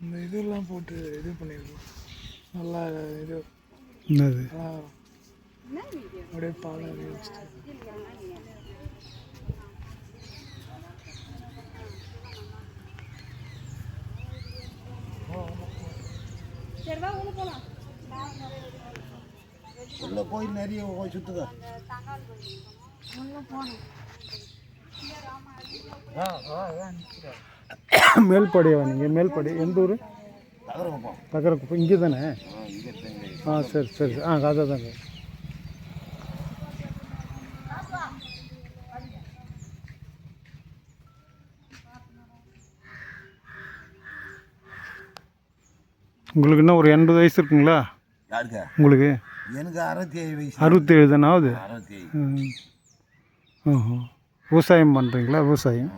இந்த இதெல்லாம் போட்டு இது பண்ணியிருக்கோம். நல்லா இது என்னது அப்படியே பாலை வச்சுட்டு உள்ளே போய் நிறைய சுற்றுதா. மேல்படியா நீங்கள்? மேல்படி எந்த ஊர்? தகரக்குப்பம். இங்கே தானே? சரி சரி. அதை தாங்க. உங்களுக்கு என்ன ஒரு 80 வயசு இருக்குங்களா? யாருக்கு? உங்களுக்கு? எனக்கு 67 வயசு. 67 தானே ஆகுது? 67. ஓஹோ. விவசாயம் பண்ணுறீங்களா? விவசாயம்.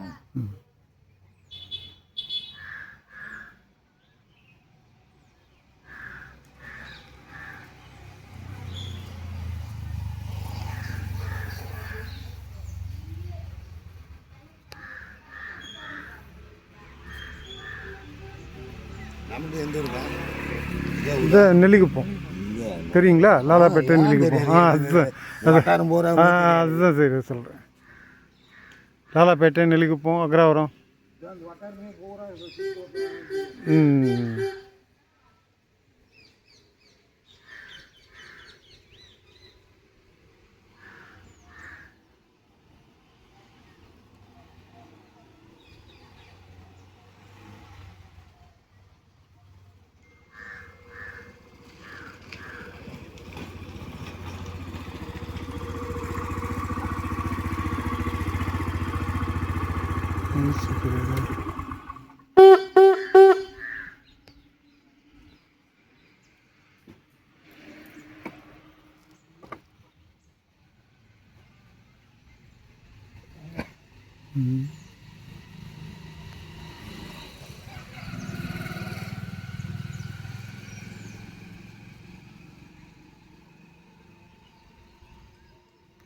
நமக்கு எந்த ஊருக்கா? இந்த நெல்லிக்குப்பம் தெரியுங்களா? லாலாப்பேட்டை நெல்லிக்குப்பம். அதுதான் சரி சொல்கிறேன். லாலாப்பேட்டை நெல்லிக்குப்பம் அக்ராவரம்.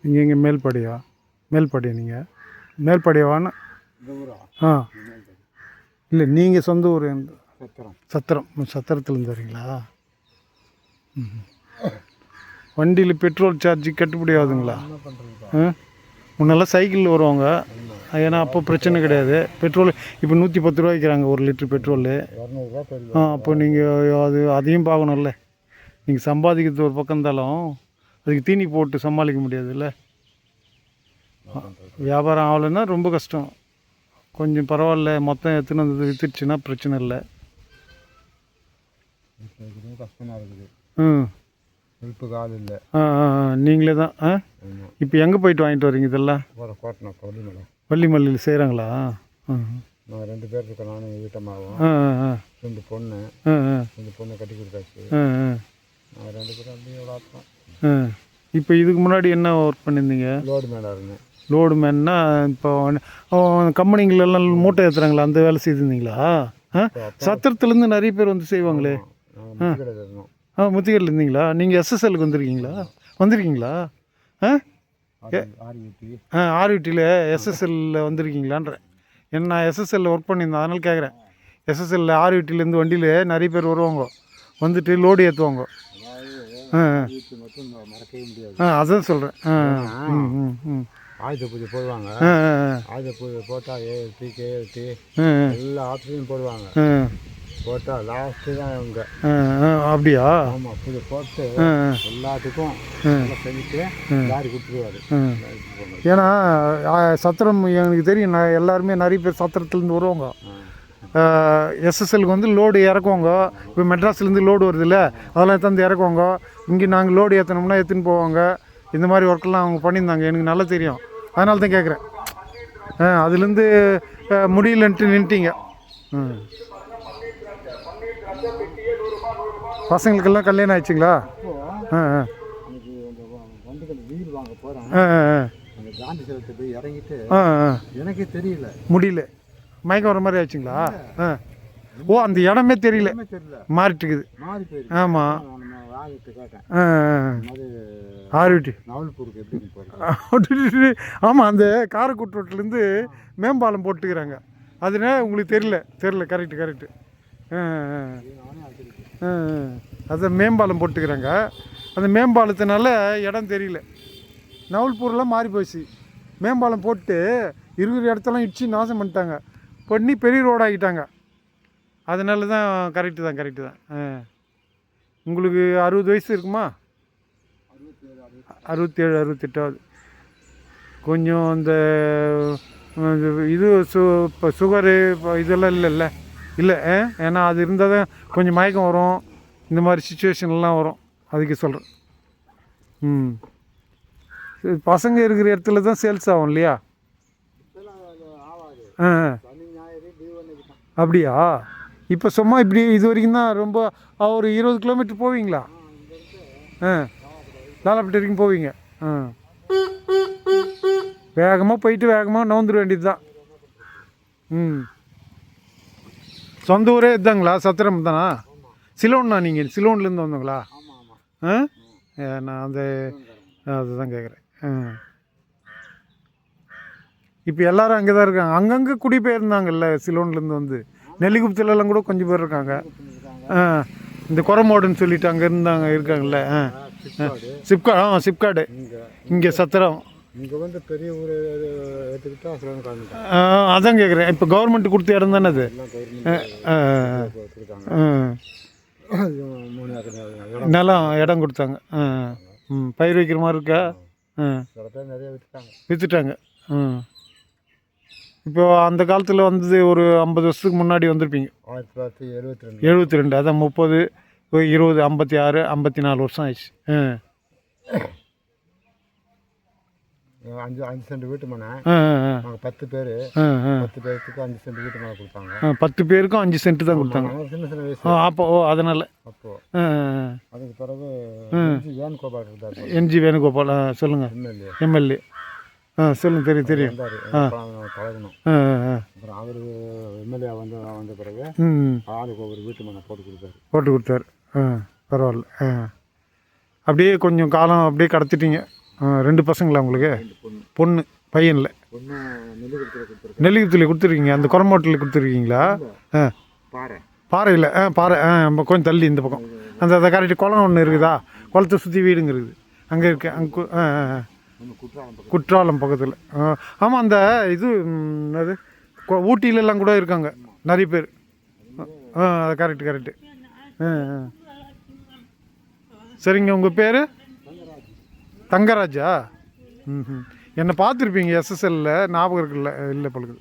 நீங்கள் இங்கே மேல்படியா? மேல்படியா நீங்கள்? மேல்படியாவான்னு? இல்லை நீங்கள் சொந்த ஊர் எந்த? சத்திரம். சத்திரத்துலேருந்து வரீங்களா? வண்டியில் பெட்ரோல் சார்ஜ் கட்டுப்படி ஆகுதுங்களா? முன்னெல்லாம் சைக்கிளில் வருவாங்க. ஏன்னா அப்போ பிரச்சனை கிடையாது. பெட்ரோல் இப்போ 110 ரூபா வைக்கிறாங்க 1 லிட்டர் பெட்ரோலு. அப்போ நீங்கள் அதையும் பார்க்கணும்ல. நீங்கள் சம்பாதிக்கிறது ஒரு பக்கம் இருந்தாலும் அதுக்கு தீனி போட்டு சமாளிக்க முடியாதுல்ல. வியாபாரம் ஆகலைன்னா ரொம்ப கஷ்டம். கொஞ்சம் பரவாயில்ல, மொத்தம் எத்தனை வந்து விற்றுச்சுன்னா பிரச்சனை இல்லை. கஷ்டமாக இருக்குது. ஹெல்ப்புக்கு ஆள் இல்லை. நீங்களே தான். இப்போ எங்கே போயிட்டு வாங்கிட்டு வரீங்க இதெல்லாம்? கோட்டை வள்ளிமலை. வள்ளிமலையில் செய்கிறாங்களா? நான் 2 பேர் இருக்கேன். நானும் வீட்டமாகவும் 2 பொண்ணு. 2 பொண்ணை கட்டி கொடுத்தாச்சு. நான் 2 பேரும் அப்படியே வளர்த்தோம். இப்போ இதுக்கு முன்னாடி என்ன ஒர்க் பண்ணியிருந்தீங்க? லோடு மேனாக இருந்தேன். லோடு மேன்னா இப்போ கம்பெனிங்களெல்லாம் மூட்டை ஏற்றுறாங்களா, அந்த வேலை செய்திருந்தீங்களா? சத்திரத்துலேருந்து நிறைய பேர் வந்து செய்வாங்களே. முத்திகரில் இருந்தீங்களா? நீங்கள் எஸ்எஸ்எல்லுக்கு வந்திருக்கீங்களா? ஆர்விடியில் எஸ்எஸ்எல்லில் வந்திருக்கீங்களான்றேன். ஏன்னா நான் எஸ்எஸ்எல்லில் ஒர்க் பண்ணியிருந்தேன், அதனால் கேட்குறேன். எஸ்எஸ்எல்லில் ஆர்விடிலேருந்து வண்டியில் நிறைய பேர் வருவாங்க, வந்துட்டு லோடு ஏற்றுவாங்க. அதான் சொல்கிறேன். ஆயுத பூஜை போடுவாங்க. ஆயுத பூஜை போட்டால் ஏஎல்டி கேஎல்டி எல்லா ஆப்ஷனும் போடுவாங்க. போட்டால் லாஸ்ட்டு தான் இவங்க. அப்படியா? ஆமாம், பூஜை போட்டு எல்லாத்துக்கும் செஞ்சுட்டு லாரி கொடுத்துருவாரு. ஏன்னா சத்திரம் எனக்கு தெரியும். நான் எல்லாருமே நிறைய பேர் சத்திரத்துலேருந்து வருவாங்க. எஸ்எஸ்எல்க்கு வந்து லோடு இறக்குவாங்க. இப்போ மெட்ராஸ்லேருந்து லோடு வருதுல்ல, அதெல்லாம் எடுத்து இறக்குவாங்க. இங்கே நாங்கள் லோடு ஏற்றணும்னா எடுத்துன்னு போவாங்க. இந்த மாதிரி ஒர்க்கெல்லாம் அவங்க பண்ணியிருந்தாங்க, எனக்கு நல்லா தெரியும். அதனால தான் கேட்குறேன். அதுலேருந்து முடியலன்ட்டு நின்ட்டீங்க. பசங்களுக்கெல்லாம் கல்யாணம் ஆயிடுச்சுங்களா? எனக்கே தெரியல, முடியல, மயக்கம் வர மாதிரி ஆச்சுங்களா? ஓ, அந்த இடமே தெரியல, மாறிட்டுக்குது. ஆமாம், ஆர்விடி. ஆமாம், அந்த காரைக்குடி ரோட்லேருந்து மேம்பாலம் போட்டுக்கிறாங்க. அதனால உங்களுக்கு தெரியல. கரெக்டு. அது மேம்பாலம் போட்டுக்கிறாங்க. அந்த மேம்பாலத்தினால இடம் தெரியல. நவல்பூர்லாம் மாறி போச்சு. மேம்பாலம் போட்டு இருக்கிற இடத்தெல்லாம் இடிச்சு நாசம் பண்ணிட்டாங்க. பண்ணி பெரிய ரோடாகிட்டாங்க. அதனால தான் கரெக்டு தான். உங்களுக்கு 60 வயசு இருக்குமா? 67 68 கொஞ்சம் இந்த இது இப்போ சுகரு இப்போ இதெல்லாம் இல்லை. ஏன்னா அது இருந்தால் தான் கொஞ்சம் மயக்கம் வரும். இந்த மாதிரி சுச்சுவேஷன்லாம் வரும். அதுக்கு சொல்கிறேன். பசங்க இருக்கிற இடத்துல தான் சேல்ஸ் ஆகும் இல்லையா? அப்படியா? இப்போ சும்மா இப்படி இது வரைக்கும் தான் ரொம்ப ஒரு 20 கிலோமீட்டர் போவீங்களா? லாலாப்பட்டி வரைக்கும் போவீங்க. வேகமாக போயிட்டு வேகமாக நவுந்துட வேண்டியது தான். சொந்த ஊரே இதுதாங்களா? சத்திரம் தானா? சிலோன்னா? நீங்கள் சிலோன்லேருந்து வந்தோங்களா? நான் அதுதான் கேட்குறேன். இப்போ எல்லோரும் அங்கே தான் இருக்காங்க. அங்கங்கே குடிபெயர்ந்தாங்கல்ல சிலோன்லேருந்து வந்து. நெல்லிக்குப்பத்துலலாம் கூட கொஞ்சம் பேர் இருக்காங்க. இந்த கொரமோடுன்னு சொல்லிட்டு அங்கே இருக்காங்கல்ல. சிப்காடு இங்கே சத்திரம். இங்கே வந்து பெரிய ஊர் அதான் கேட்குறேன். இப்போ கவர்மெண்ட் கொடுத்த இடம் தானே அது? நிலம் இடம் கொடுத்தாங்க. பயிர் வைக்கிற மாதிரி இருக்கா? நிறைய விற்றுட்டாங்க. இப்போ அந்த காலத்தில் வந்தது ஒரு 50 வருஷத்துக்கு முன்னாடி வந்திருப்பீங்க. 1972. அதான் 30 20 56 54 வருஷம் ஆயிடுச்சு. 5 சென்ட் வீட்டு மனை. நாங்கள் 10 பேர். 10 பேருக்கு 5 சென்ட் வீட்டு மனை கொடுத்தாங்க. 10 பேருக்கும் 5 சென்ட் தான் கொடுத்தாங்க. சின்ன வயசு. அப்போ அதனால் அதுக்கு பிறகு வேணுகோபால் இருந்தார். என்ஜி வேணுகோபால். சொல்லுங்கள். எம்எல்ஏ. சொல்லுங்கள். தெரியும். பழகணும். அப்புறம் அவர் எம்எல்ஏ வந்த பிறகு ஆளுக்கு ஒரு வீட்டு மனை போட்டு கொடுத்தாரு. பரவாயில்ல. அப்படியே கொஞ்சம் காலம் அப்படியே கடத்திட்டீங்க. 2 பசங்களா உங்களுக்கு? பொண்ணு. பையன் இல்லை. நெல்லிக்குப்பத்தில் கொடுத்துருக்கீங்க. அந்த கொரமோட்டில் கொடுத்துருக்கீங்களா? பாறையில். பாறை. கொஞ்சம் தள்ளி இந்த பக்கம் அந்த கரெக்டு குளம் ஒன்று இருக்குதா? குளத்தை சுற்றி வீடுங்க இருக்குது. அங்கே இருக்கு. அங்கே குற்றாலம் பக்கத்தில். ஆமாம். அந்த இது அது ஊட்டியிலலாம் கூட இருக்காங்க நிறைய பேர். அது கரெக்டு. சரிங்க. உங்கள் பேர்? தங்கராஜா. என்னை பார்த்துருப்பீங்க SSLல. ஞாபகம் இருக்குல்ல? இல்லை பழகுது.